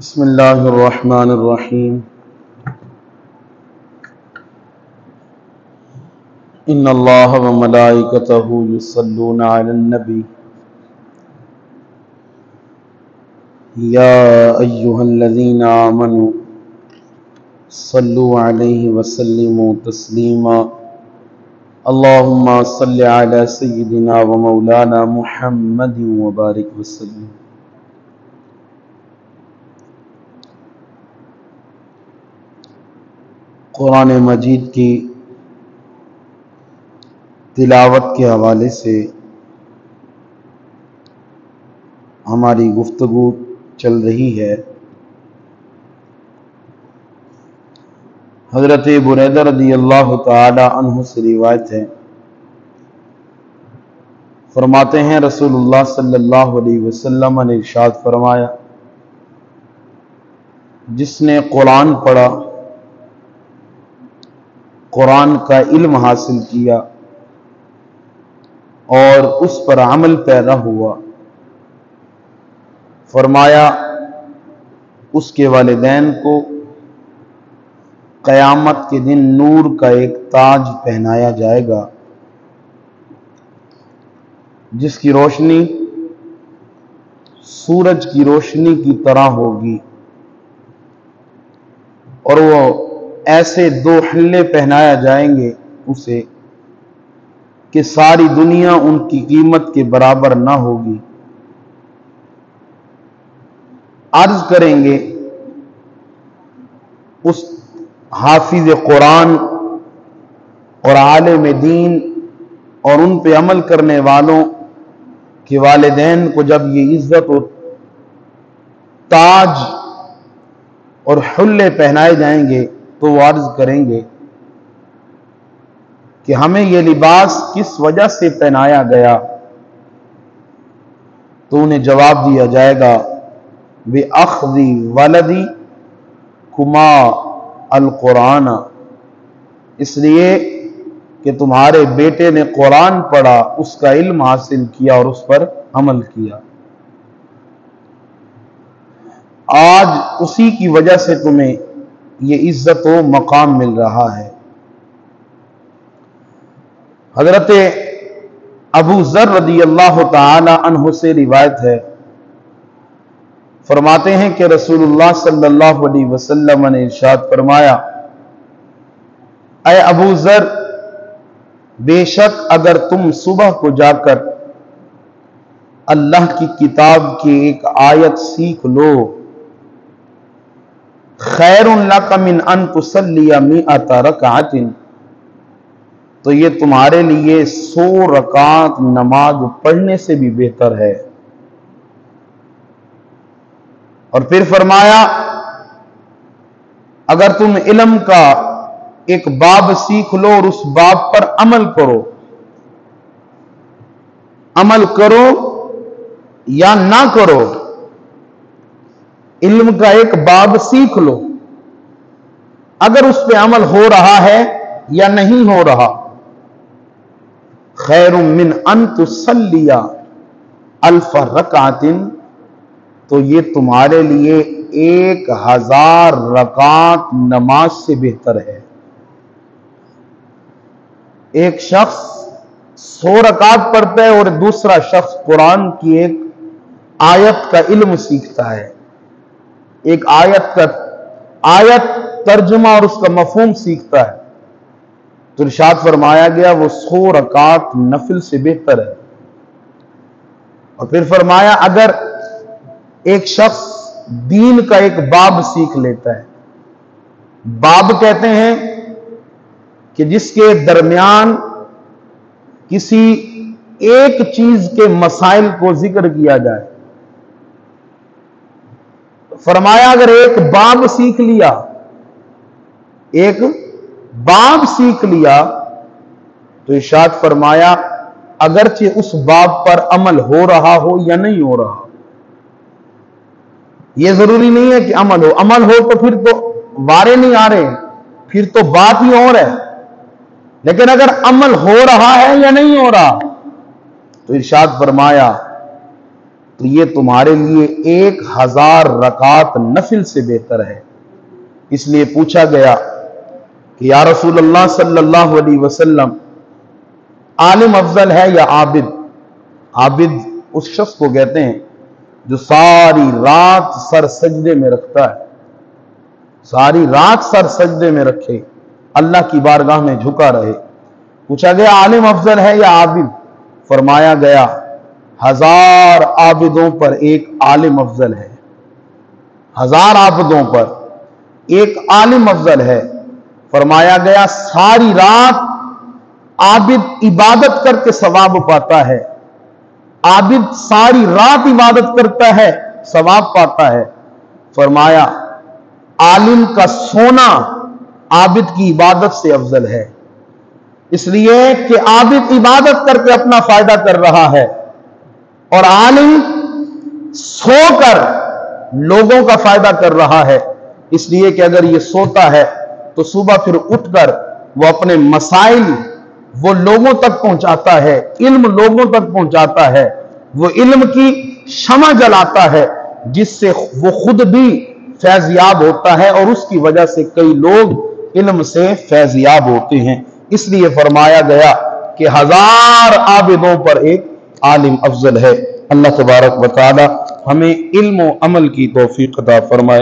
بسم اللہ الرحمن الرحیم ان اللہ وملائکتہ یصلون علی النبی یا ایہا الذین آمنوا صلوا علیہ وسلموا تسلیما اللہم صل علی سیدنا ومولانا محمد وبارک وسلم۔ قرآن مجید کی تلاوت کے حوالے سے ہماری گفتگو چل رہی ہے۔ حضرت بریدہ رضی اللہ تعالی عنہ سے روایت ہے، فرماتے ہیں رسول اللہ صلی اللہ علیہ وسلم نے ارشاد فرمایا، جس نے قرآن پڑھا، قرآن کا علم حاصل کیا اور اس پر عمل پیدا ہوا، فرمایا اس کے والدین کو قیامت کے دن نور کا ایک تاج پہنایا جائے گا، جس کی روشنی سورج کی روشنی کی طرح ہوگی، اور وہ ایسے دو حلے پہنایا جائیں گے اسے کہ ساری دنیا ان کی قیمت کے برابر نہ ہوگی۔ عرض کریں گے اس حافظ قرآن اور عالم دین اور ان پہ عمل کرنے والوں کے والدین کو جب یہ عزت و تاج اور حلے پہنائے جائیں گے تو وہ عرض کریں گے کہ ہمیں یہ لباس کس وجہ سے پہنایا گیا، تو انہیں جواب دیا جائے گا بِأَخْذِ وَلَدِكُمَا الْقُرْآنَ، اس لیے کہ تمہارے بیٹے نے قرآن پڑھا، اس کا علم حاصل کیا اور اس پر عمل کیا، آج اسی کی وجہ سے تمہیں یہ عزت و مقام مل رہا ہے۔ حضرت ابو ذر رضی اللہ تعالی عنہ سے روایت ہے، فرماتے ہیں کہ رسول اللہ صلی اللہ علیہ وسلم نے ارشاد فرمایا، اے ابو ذر، بے شک اگر تم صبح کو جا کر اللہ کی کتاب کی ایک آیت سیکھ لو، خیر لک من ان تصلی 100 رکعۃ، تو یہ تمہارے لیے 100 رکعت نماز پڑھنے سے بھی بہتر ہے۔ اور پھر فرمایا، اگر تم علم کا ایک باب سیکھ لو اور اس باب پر عمل کرو یا نہ کرو، علم کا ایک باب سیکھ لو، اگر اس پہ عمل ہو رہا ہے یا نہیں ہو رہا، خیر من ان تصلی 1000 رکعۃ، تو یہ تمہارے لیے 1000 رکعت نماز سے بہتر ہے۔ ایک شخص 100 رکعت پڑھتا ہے اور دوسرا شخص قرآن کی ایک آیت کا علم سیکھتا ہے، ایک آیت ترجمہ اور اس کا مفہوم سیکھتا ہے، تو ارشاد فرمایا گیا وہ 100 رکعت نفل سے بہتر ہے۔ اور پھر فرمایا اگر ایک شخص دین کا ایک باب سیکھ لیتا ہے، باب کہتے ہیں کہ جس کے درمیان کسی ایک چیز کے مسائل کو ذکر کیا جائے، فرمایا اگر ایک باب سیکھ لیا تو ارشاد فرمایا اگرچہ اس باب پر عمل ہو رہا ہو یا نہیں ہو رہا، یہ ضروری نہیں ہے کہ عمل ہو تو پھر تو وارے نہیں آ رہے، پھر تو بات ہی اور ہے، لیکن اگر عمل ہو رہا ہے یا نہیں ہو رہا تو ارشاد فرمایا تو یہ تمہارے لیے 1000 رکعت نفل سے بہتر ہے۔ اس لیے پوچھا گیا کہ یا رسول اللہ صلی اللہ علیہ وسلم، عالم افضل ہے یا عابد؟ عابد اس شخص کو کہتے ہیں جو ساری رات سر سجدے میں رکھتا ہے، ساری رات سر سجدے میں رکھے، اللہ کی بارگاہ میں جھکا رہے۔ پوچھا گیا عالم افضل ہے یا عابد؟ فرمایا گیا 1000 عابدوں پر ایک عالم افضل ہے، 1000 عابدوں پر ایک عالم افضل ہے۔ فرمایا گیا ساری رات عابد عبادت کر کے ثواب پاتا ہے، عابد ساری رات عبادت کرتا ہے، ثواب پاتا ہے۔ فرمایا عالم کا سونا عابد کی عبادت سے افضل ہے، اس لیے کہ عابد عبادت کر کے اپنا فائدہ کر رہا ہے اور عالم سو کر لوگوں کا فائدہ کر رہا ہے۔ اس لیے کہ اگر یہ سوتا ہے تو صبح پھر اٹھ کر وہ اپنے مسائل وہ لوگوں تک پہنچاتا ہے، علم لوگوں تک پہنچاتا ہے، وہ علم کی شمع جلاتا ہے جس سے وہ خود بھی فیض یاب ہوتا ہے اور اس کی وجہ سے کئی لوگ علم سے فیض یاب ہوتے ہیں۔ اس لیے فرمایا گیا کہ 1000 عابدوں پر ایک عالم افضل ہے۔ اللہ تبارک و تعالی ہمیں علم و عمل کی توفیق عطا فرمائے۔